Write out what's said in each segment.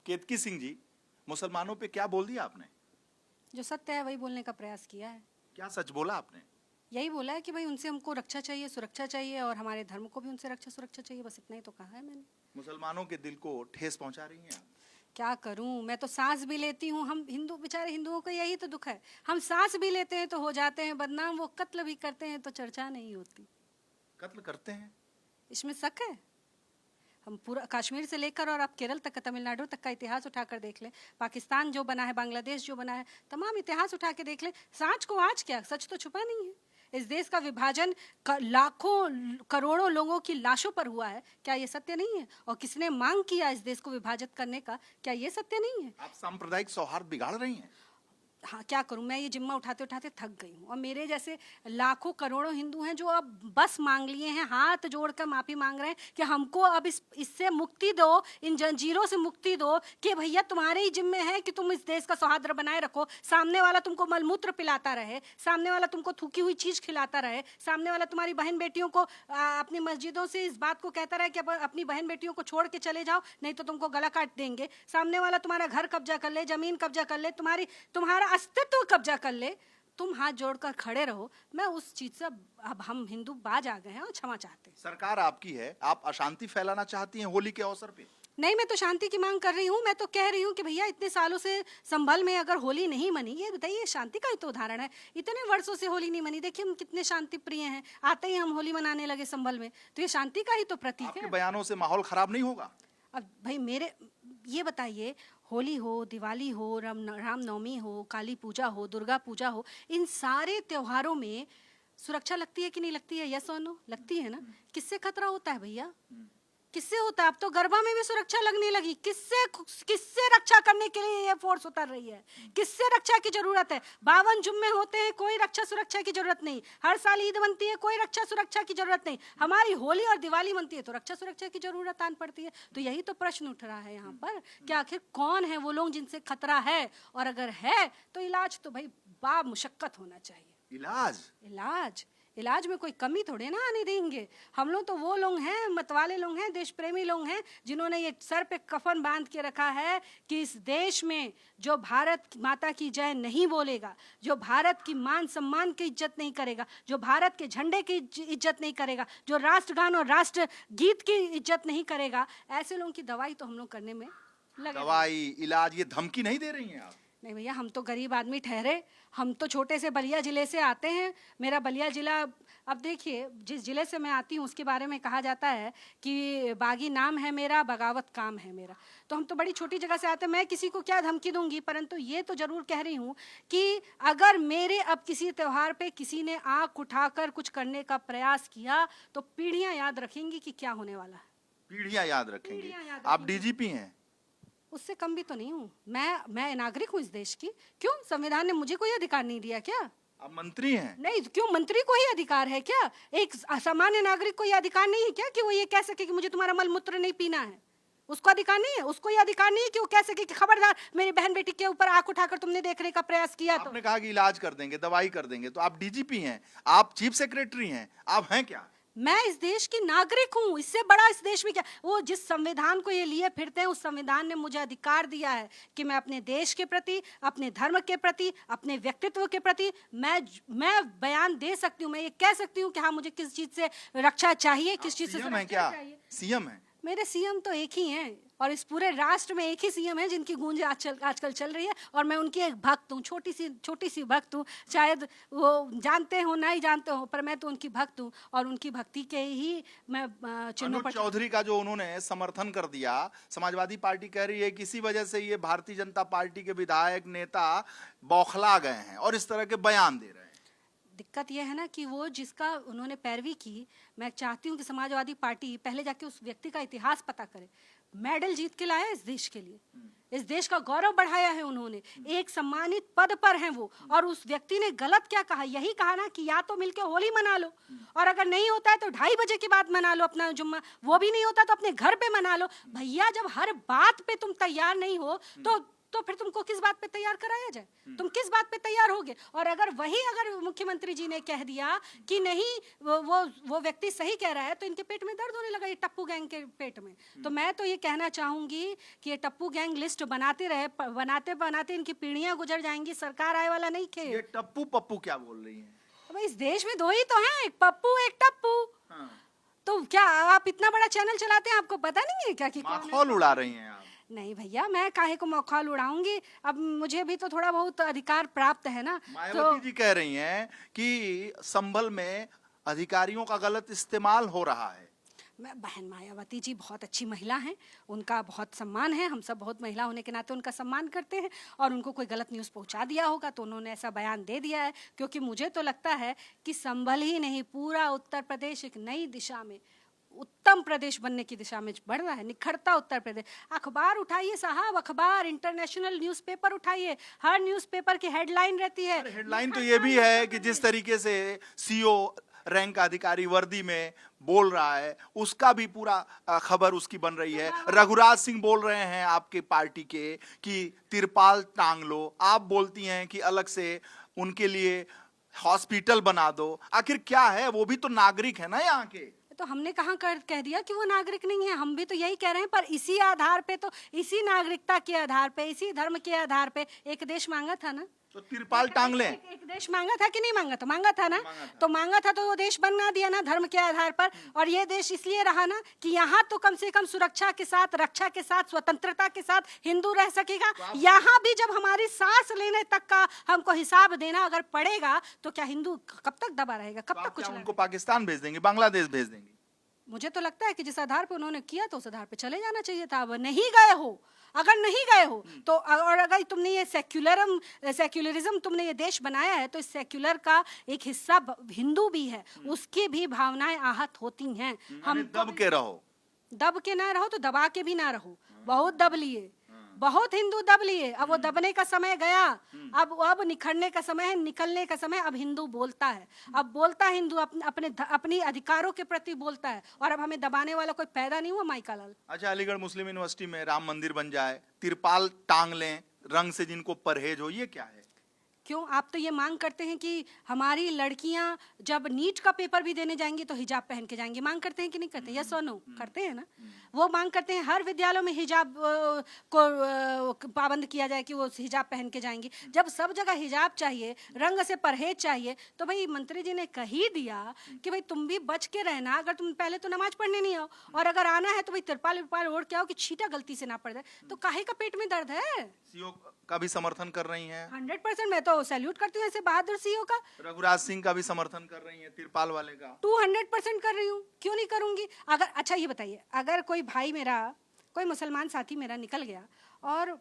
केतकी सिंह जी, मुसलमानों पे क्या बोल दिया आपने? जो सत्य है वही बोलने का प्रयास किया है। क्या सच बोला आपने? यही बोला है कि भाई उनसे हमको रक्षा चाहिए, सुरक्षा चाहिए, और हमारे धर्म को भी उनसे रक्षा सुरक्षा चाहिए, बस इतना ही तो कहा है मैंने। मुसलमानों के दिल को ठेस पहुंचा रही हैं आप। क्या करूं, मैं तो सांस भी लेती हूं। हम हिंदू, बेचारे हिंदुओं को यही तो दुख है, हम सांस भी लेते हैं तो हो जाते हैं बदनाम, वो कत्ल भी करते हैं तो चर्चा नहीं होती। कत्ल करते हैं? इसमें शक है? हम पूरा कश्मीर से लेकर और अब केरल तक का, तमिलनाडु तक का इतिहास उठाकर देख लें, पाकिस्तान जो बना है, बांग्लादेश जो बना है, तमाम इतिहास उठा के देख लें। सांच को आज क्या, सच तो छुपा नहीं है। इस देश का विभाजन लाखों करोड़ों लोगों की लाशों पर हुआ है, क्या ये सत्य नहीं है? और किसने मांग किया इस देश को विभाजित करने का, क्या ये सत्य नहीं है? आप सांप्रदायिक सौहार्द बिगाड़ रही हैं। हाँ, क्या करूं, मैं ये जिम्मा उठाते उठाते थक गई हूँ। और मेरे जैसे लाखों करोड़ों हिंदू हैं जो अब बस मांग लिए हैं, हाथ जोड़कर माफी मांग रहे हैं कि हमको अब इससे मुक्ति दो, इन जंजीरों से मुक्ति दो, कि भैया तुम्हारे ही जिम्मे है कि तुम इस देश का सौहार्द बनाए रखो। सामने वाला तुमको मलमूत्र पिलाता रहे, सामने वाला तुमको थूकी हुई चीज खिलाता रहे, सामने वाला तुम्हारी बहन बेटियों को अपनी मस्जिदों से इस बात को कहता रहे कि अपनी बहन बेटियों को छोड़ के चले जाओ, नहीं तो तुमको गला काट देंगे। सामने वाला तुम्हारा घर कब्जा कर ले, जमीन कब्जा कर ले, तुम्हारा अस्तित्व कब्जा कर ले, तुम हाथ जोड़कर खड़े रहो। मैं उस चीज से अब हम हिंदू बाज आ गए हैं और क्षमा चाहते हैं। सरकार आपकी है, आप अशांति फैलाना चाहती हैं होली के अवसर पे? नहीं, मैं तो शांति की मांग कर रही हूँ। मैं तो कह रही हूँ कि भैया इतने सालों से संभल में अगर होली नहीं मनी, ये बताइए शांति का ही तो उदाहरण है। इतने वर्षों से होली नहीं मनी, देखिए हम कितने शांति प्रिय हैं, आते ही हम होली मनाने लगे संभल में, तो ये शांति का ही तो प्रतीक आपके है। बयानों से माहौल खराब नहीं होगा? अब भाई मेरे ये बताइए, होली हो, दिवाली हो, रामनवमी हो, काली पूजा हो, दुर्गा पूजा हो, इन सारे त्योहारों में सुरक्षा लगती है कि नहीं लगती है? यस और नो? लगती है ना। किससे खतरा होता है भैया? किससे होता है? अब तो गरबा में भी सुरक्षा लगने लगी। किससे रक्षा करने के लिए ये फोर्स उतर रही है? किससे रक्षा की जरूरत है? 52 जुम्मे होते हैं, कोई रक्षा सुरक्षा की जरूरत नहीं। हर साल ईद बनती है, कोई रक्षा सुरक्षा की जरूरत नहीं। हमारी होली और दिवाली बनती है तो रक्षा सुरक्षा की जरूरत आन पड़ती है। तो यही तो प्रश्न उठ रहा है यहाँ पर कि आखिर कौन है वो लोग जिनसे खतरा है, और अगर है तो इलाज तो भाई बामुशक्कत होना चाहिए। इलाज में कोई कमी थोड़े ना आने देंगे। हम लोग तो वो लोग हैं, मतवाले लोग हैं, देश प्रेमी लोग हैं, जिन्होंने ये सर पे कफन बांध के रखा है कि इस देश में जो भारत माता की जय नहीं बोलेगा, जो भारत की मान सम्मान की इज्जत नहीं करेगा, जो भारत के झंडे की इज्जत नहीं करेगा, जो राष्ट्रगान और राष्ट्र गीत की इज्जत नहीं करेगा, ऐसे लोगों की दवाई तो हम लोग करने में लगे। दवाई, इलाज, ये धमकी नहीं दे रही हैं आप? नहीं भैया, हम तो गरीब आदमी ठहरे, हम तो छोटे से बलिया जिले से आते हैं। मेरा बलिया जिला, अब देखिए जिस जिले से मैं आती हूँ उसके बारे में कहा जाता है कि बागी नाम है मेरा, बगावत काम है मेरा। तो हम तो बड़ी छोटी जगह से आते हैं। मैं किसी को क्या धमकी दूंगी, परंतु ये तो जरूर कह रही हूँ कि अगर मेरे अब किसी त्योहार पे किसी ने आंख उठाकर कुछ करने का प्रयास किया तो पीढ़ियां याद रखेंगी कि क्या होने वाला है। पीढ़ियां याद रखेंगी। आप डीजीपी हैं? उससे कम भी तो नहीं हूँ मैं नागरिक हूँ इस देश की। क्यों, संविधान ने मुझे कोई अधिकार नहीं दिया क्या? आप मंत्री हैं? नहीं, क्यों, मंत्री को ही अधिकार है क्या? एक सामान्य नागरिक को ये अधिकार नहीं है क्या कि वो ये कह सके कि मुझे तुम्हारा मल मूत्र नहीं पीना है? उसको अधिकार नहीं है? उसको ये अधिकार नहीं है कि वो कह सके कि खबरदार मेरी बहन बेटी के ऊपर आंख उठाकर तुमने देखने का प्रयास किया तो? आपने कहा कि इलाज कर देंगे, दवाई कर देंगे, तो आप डीजीपी हैं, आप चीफ सेक्रेटरी हैं, आप हैं क्या? मैं इस देश की नागरिक हूँ, इससे बड़ा इस देश में क्या? वो जिस संविधान को ये लिए फिरते हैं, उस संविधान ने मुझे अधिकार दिया है कि मैं अपने देश के प्रति, अपने धर्म के प्रति, अपने व्यक्तित्व के प्रति मैं बयान दे सकती हूँ। मैं ये कह सकती हूँ कि हाँ, मुझे किस चीज से रक्षा चाहिए, किस चीज से सुरक्षा चाहिए। सीएम है? मेरे सीएम तो एक ही हैं, और इस पूरे राष्ट्र में एक ही सीएम है जिनकी गूंज आजकल चल रही है, और मैं उनकी एक भक्त हूँ, छोटी सी भक्त हूँ। शायद वो जानते हो ना ही जानते हो, पर मैं तो उनकी भक्त हूँ, और उनकी भक्ति के ही मैं चिन्हों पर। चौधरी का जो उन्होंने समर्थन कर दिया, समाजवादी पार्टी कह रही है कि इसी वजह से ये भारतीय जनता पार्टी के विधायक नेता बौखला गए हैं और इस तरह के बयान दे रहे हैं। दिक्कत यह है ना कि वो जिसका उन्होंने पैरवी की, मैं चाहती हूँ कि समाजवादी पार्टी पहले जाके उस व्यक्ति का इतिहास पता करे। मेडल जीत के लाया इस देश के लिए, इस देश का गौरव बढ़ाया है उन्होंने, एक सम्मानित पद पर हैं वो, और उस व्यक्ति ने गलत क्या कहा? यही कहा ना कि या तो मिलके होली मना लो, और अगर नहीं होता है तो 2:30 बजे के बाद मना लो अपना जुम्मा, वो भी नहीं होता तो अपने घर पे मना लो। भैया, जब हर बात पे तुम तैयार नहीं हो तो तो फिर तुमको किस बात पे तैयार कराया जाए? तुम किस बात पे तैयार होगे? और अगर मुख्यमंत्री जी ने कह दिया कि नहीं वो व्यक्ति सही कह रहा है, तो इनके पेट में दर्द होने लगा, ये टप्पू गैंग के पेट में। तो मैं तो ये कहना चाहूंगी कि ये टप्पू गैंग लिस्ट बनाते रहे, बनाते बनाते इनकी पीढ़ियां गुजर जाएंगी, सरकार आए वाला नहीं खे। ये टप्पू पप्पू क्या बोल रही है? अब इस देश में दो ही तो हैं, एक पप्पू एक टप्पू। हाँ। तो क्या आप इतना बड़ा चैनल चलाते हैं, आपको पता नहीं है क्या कि कौन है? माखौल उड़ा रही हैं आप। नहीं भैया, मैं काहे को मखौल उड़ाऊंगी? अब मुझे भी तो थोड़ा बहुत अधिकार प्राप्त है ना। मायावती जी कह रही हैं कि संभल में अधिकारियों का गलत इस्तेमाल हो रहा है। मैं बहन मायावती जी बहुत अच्छी महिला हैं, उनका बहुत सम्मान है, हम सब बहुत महिला होने के नाते उनका सम्मान करते हैं, और उनको कोई गलत न्यूज़ पहुंचा दिया होगा तो उन्होंने ऐसा बयान दे दिया है। क्योंकि मुझे तो लगता है कि संभल ही नहीं, पूरा उत्तर प्रदेश एक नई दिशा में, उत्तम प्रदेश बनने की दिशा में बढ़ रहा है, निखरता उत्तर प्रदेश। अखबार उठाइए साहब, अखबार, इंटरनेशनल न्यूज़पेपर उठाइए, हर न्यूज़पेपर की हेडलाइन रहती है। हेडलाइन तो ये भी है कि जिस तरीके से सीओ रैंक का अधिकारी वर्दी में बोल रहा है, उसका भी पूरा खबर उसकी बन रही है। रघुराज सिंह बोल रहे हैं आपके पार्टी के कि तिरपाल टांग लो, आप बोलती हैं कि अलग से उनके लिए हॉस्पिटल बना दो। आखिर क्या है? वो भी तो नागरिक है ना यहाँ के। तो हमने कहाँ कह दिया कि वो नागरिक नहीं है? हम भी तो यही कह रहे हैं, पर इसी आधार पे, तो इसी नागरिकता के आधार पे, इसी धर्म के आधार पे एक देश मांगा था ना। तो तिरपाल टांग लें। एक देश मांगा था कि नहीं मांगा था? मांगा था ना। तो मांगा था तो वो देश बना दिया ना धर्म के आधार पर। और ये देश इसलिए रहा ना कि यहाँ तो कम से कम सुरक्षा के साथ, रक्षा के साथ, स्वतंत्रता के साथ हिंदू रह सकेगा। यहाँ भी जब हमारी सांस लेने तक का हमको हिसाब देना अगर पड़ेगा, तो क्या हिंदू कब तक दबा रहेगा? कब तक कुछ उनको पाकिस्तान भेज देंगे, बांग्लादेश भेज देंगे? मुझे तो लगता है कि जिस आधार पे उन्होंने किया तो उस आधार पे चले जाना चाहिए था। अब नहीं गए हो, अगर नहीं गए हो तो, और अगर तुमने ये सेक्युलरिज्म तुमने ये देश बनाया है, तो इस सेक्युलर का एक हिस्सा हिंदू भी है, उसकी भी भावनाएं आहत होती हैं। हम दब के रहो, दब के ना रहो तो दबा के भी ना रहो। बहुत दब लिए, बहुत हिंदू दब लिए, अब वो दबने का समय गया, अब निखरने का समय है, निकलने का समय। अब हिंदू बोलता है, अब बोलता है हिंदू, अपनी अधिकारों के प्रति बोलता है, और अब हमें दबाने वाला कोई पैदा नहीं हुआ माइका लाल। अच्छा, अलीगढ़ मुस्लिम यूनिवर्सिटी में राम मंदिर बन जाए, तिरपाल टांग लें, रंग से जिनको परहेज हो, ये क्या है? क्यों आप तो ये मांग करते हैं कि हमारी लड़कियां जब नीट का पेपर भी देने जाएंगी तो हिजाब पहन के जाएंगी? मांग करते हैं कि नहीं करते? यस और नो करते हैं ना? वो मांग करते हैं हर विद्यालयों में हिजाब को पाबंद किया जाए कि वो हिजाब पहन के जाएंगी। जब सब जगह हिजाब चाहिए, रंग से परहेज चाहिए, तो भाई मंत्री जी ने कह ही दिया कि भाई तुम भी बच के रहना। अगर तुम पहले तो नमाज पढ़ने नहीं आओ, और अगर आना है तो भाई तिरपाल ओढ़ के आओ कि छींटा गलती से ना पड़ जाए। तो काहे का पेट में दर्द है? सीओ का भी समर्थन कर रही हैं? 100% मैं तो सैल्यूट करती हूँ ऐसे बहादुर सीओ का। रघुराज सिंह का भी समर्थन कर रही हैं, तिरपाल वाले का? 200% कर रही हूँ, क्यों नहीं करूंगी? अगर, अच्छा ये बताइए, अगर कोई भाई मेरा, कोई मुसलमान साथी मेरा निकल गया और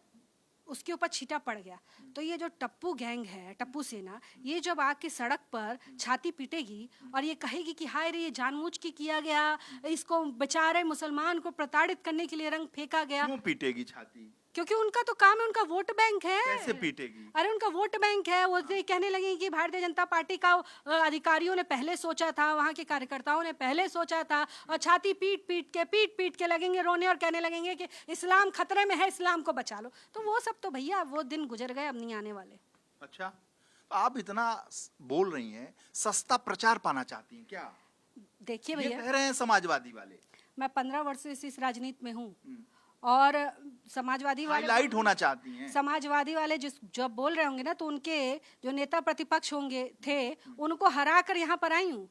उसके ऊपर छींटा पड़ गया, तो ये जो टप्पू गैंग है, टप्पू सेना, ये जब आके सड़क पर छाती पीटेगी और ये कहेगी कि हाय रे ये जानबूझ के किया गया, इसको बेचारे मुसलमान को प्रताड़ित करने के लिए रंग फेंका गया। क्यों पीटेगी छाती? क्योंकि उनका तो काम है, उनका वोट बैंक है। कैसे पीटेगी? अरे उनका वोट बैंक है। वो कहने लगे कि भारतीय जनता पार्टी का अधिकारियों ने पहले सोचा था, वहाँ के कार्यकर्ताओं ने पहले सोचा था, और छाती पीट पीट के लगेंगे रोने और कहने लगेंगे कि इस्लाम खतरे में है, इस्लाम को बचा लो। तो वो सब तो भैया वो दिन गुजर गए, अब नहीं आने वाले। अच्छा, आप इतना बोल रही हैं, सस्ता प्रचार पाना चाहती हैं क्या? देखिए ये भैया, कह रहे हैं समाजवादी वाले। मैं 15 वर्ष से इस राजनीति में हूँ, और समाजवादी वाले हाईलाइट होना चाहती हैं। समाजवादी वाले जब बोल रहे होंगे ना, तो उनके जो नेता प्रतिपक्ष होंगे थे, उनको हरा कर यहाँ पर आई हूँ,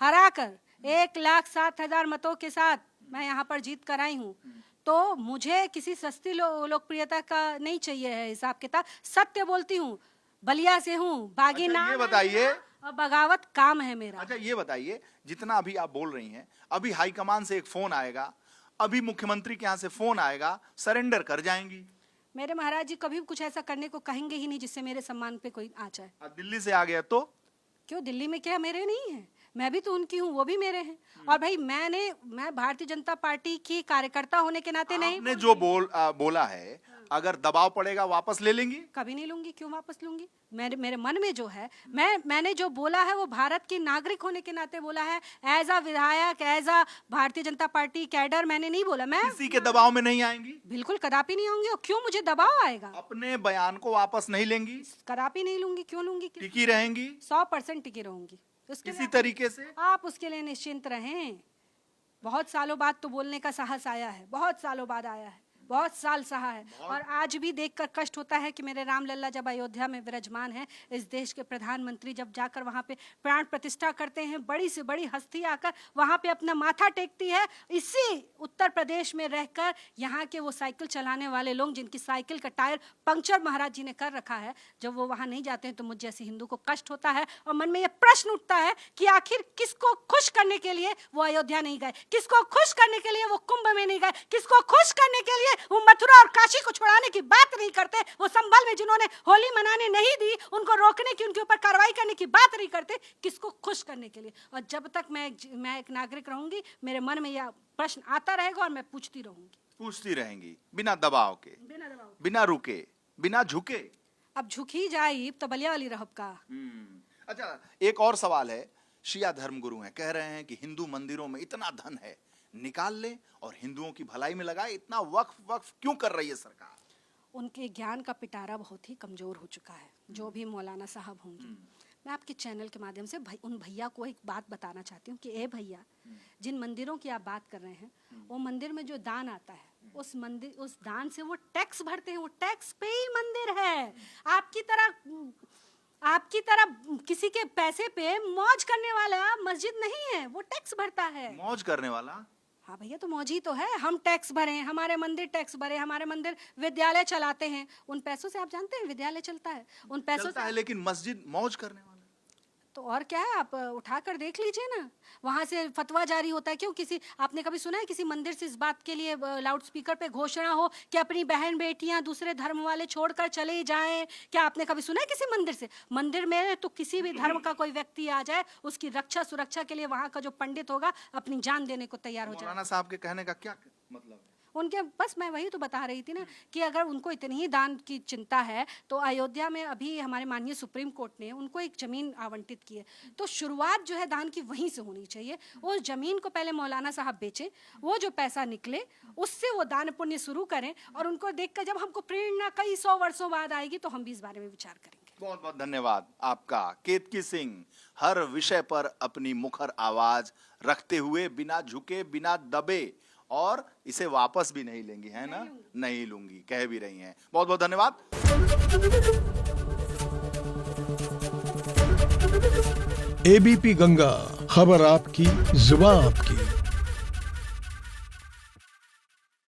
हरा कर 1,07,000 मतों के साथ मैं यहाँ पर जीत कर आई हूँ। तो मुझे किसी सस्ती लोकप्रियता का नहीं चाहिए है हिसाब किताब। सत्य बोलती हूँ, बलिया से हूँ, बागी अच्छा, नाम ये बताइए, और बगावत काम है मेरा। अच्छा ये बताइए, जितना अभी आप बोल रही हैं, अभी हाईकमान से एक फोन आएगा, अभी मुख्यमंत्री के यहाँ से फोन आएगा, सरेंडर कर जाएंगी? मेरे महाराज जी कभी कुछ ऐसा करने को कहेंगे ही नहीं जिससे मेरे सम्मान पे कोई आ जाए। दिल्ली से आ गया तो? क्यों, दिल्ली में क्या मेरे नहीं है? मैं भी तो उनकी हूँ, वो भी मेरे हैं। और भाई मैं भारतीय जनता पार्टी की कार्यकर्ता होने के नाते नहीं आपने जो बोला है, अगर दबाव पड़ेगा वापस ले लेंगी? कभी नहीं लूंगी। क्यों वापस लूंगी? मेरे मन में जो है, मैंने जो बोला है वो भारत की नागरिक होने के नाते बोला है। एज अ विधायक, as a Bharatiya Janata party cadre मैंने नहीं बोला। मैं किसी के दबाव में नहीं आएंगी? बिल्कुल कदापि नहीं आऊंगी। और क्यों मुझे दबाव आएगा? अपने बयान को वापस नहीं लेंगी? कदापि नहीं लूंगी। क्यों लूंगी? टिकी रहेंगी? 100% टिकी रहूंगी। उसके किसी लिए तरीके से आप उसके लिए निश्चिंत रहें। बहुत सालों बाद तो बोलने का साहस आया है, बहुत सालों बाद आया है, बहुत साल सहा है। और आज भी देखकर कष्ट होता है कि मेरे राम लल्ला जब अयोध्या में विराजमान है, इस देश के प्रधानमंत्री जब जाकर वहाँ पे प्राण प्रतिष्ठा करते हैं, बड़ी से बड़ी हस्ती आकर वहाँ पे अपना माथा टेकती है। इसी उत्तर प्रदेश में रहकर यहाँ के वो साइकिल चलाने वाले लोग जिनकी साइकिल का टायर पंक्चर महाराज जी ने कर रखा है, जब वो वहाँ नहीं जाते हैं तो मुझ जैसे हिंदू को कष्ट होता है। और मन में ये प्रश्न उठता है कि आखिर किसको खुश करने के लिए वो अयोध्या नहीं गए, किसको खुश करने के लिए वो कुंभ में नहीं गए, किसको खुश करने के लिए वो मथुरा और काशी को छुड़ाने की बात नहीं करते, वो संभल में जिन्होंने होली मनाने नहीं दी उनको रोकने की, उनके ऊपर कार्रवाई करने की बात नहीं करते, किसको खुश करने के लिए। और जब तक मैं एक नागरिक रहूंगी, मेरे मन में यह प्रश्न आता रहेगा और मैं पूछती रहेंगी बिना दबाव के, बिना रुके, बिना झुके। अब झुक ही जाए तो बलिया वाली रहब का। अच्छा, एक और सवाल है। शिया धर्मगुरु हैं, कह रहे हैं कि हिंदू मंदिरों में इतना धन है, निकाल ले और हिंदुओं की भलाई में लगाए। इतना वक्फ क्यों कर रही है सरकार? उनके ज्ञान का पिटारा बहुत ही कमजोर हो चुका है, जो भी मौलाना साहब होंगे। मैं आपके चैनल के माध्यम से उन भैया को एक बात बताना चाहती हूँ कि ए भैया, जिन मंदिरों की आप बात कर रहे हैं, वो मंदिर में जो दान आता है, उस दान से वो टैक्स भरते हैं, वो टैक्स पे ही मंदिर है। आपकी तरह किसी के पैसे पे मौज करने वाला मस्जिद नहीं है, वो टैक्स भरता है। मौज करने वाला? हाँ भैया, तो मौज ही तो है। हम टैक्स भरें, हमारे मंदिर टैक्स भरे, हमारे मंदिर विद्यालय चलाते हैं, उन पैसों से। आप जानते हैं विद्यालय चलता है उन पैसों से। लेकिन मस्जिद मौज करने वाला तो और क्या है? आप उठाकर देख लीजिए ना, वहां से फतवा जारी होता है। क्यों? आपने कभी सुना है किसी मंदिर से इस बात के लिए लाउड स्पीकर पे घोषणा हो कि अपनी बहन बेटियां दूसरे धर्म वाले छोड़कर चले जाएं? क्या आपने कभी सुना है किसी मंदिर से? मंदिर में तो किसी भी धर्म का कोई व्यक्ति आ जाए, उसकी रक्षा सुरक्षा के लिए वहां का जो पंडित होगा अपनी जान देने को तैयार हो जाए। मौलाना साहब के कहने का क्या मतलब है? उनके बस मैं वही तो बता रही थी ना कि अगर उनको इतनी ही दान की चिंता है तो अयोध्या में अभी हमारे माननीय सुप्रीम कोर्ट ने उनको एक जमीन आवंटित की है, तो शुरुआत जो है दान की वहीं से होनी चाहिए। उस जमीन को पहले मौलाना साहब बेचें, वो जो पैसा निकले उससे वो दान पुण्य शुरू करें, और उनको देखकर जब हमको प्रेरणा कई 100 वर्षों बाद आएगी तो हम भी इस बारे में विचार करेंगे। बहुत बहुत धन्यवाद आपका। केतकी सिंह हर विषय पर अपनी मुखर आवाज रखते हुए, बिना झुके, बिना दबे, और इसे वापस भी नहीं लेंगी, है ना? नहीं लूंगी कह भी रही हैं। बहुत बहुत धन्यवाद। एबीपी गंगा, खबर आपकी, जुबान आपकी।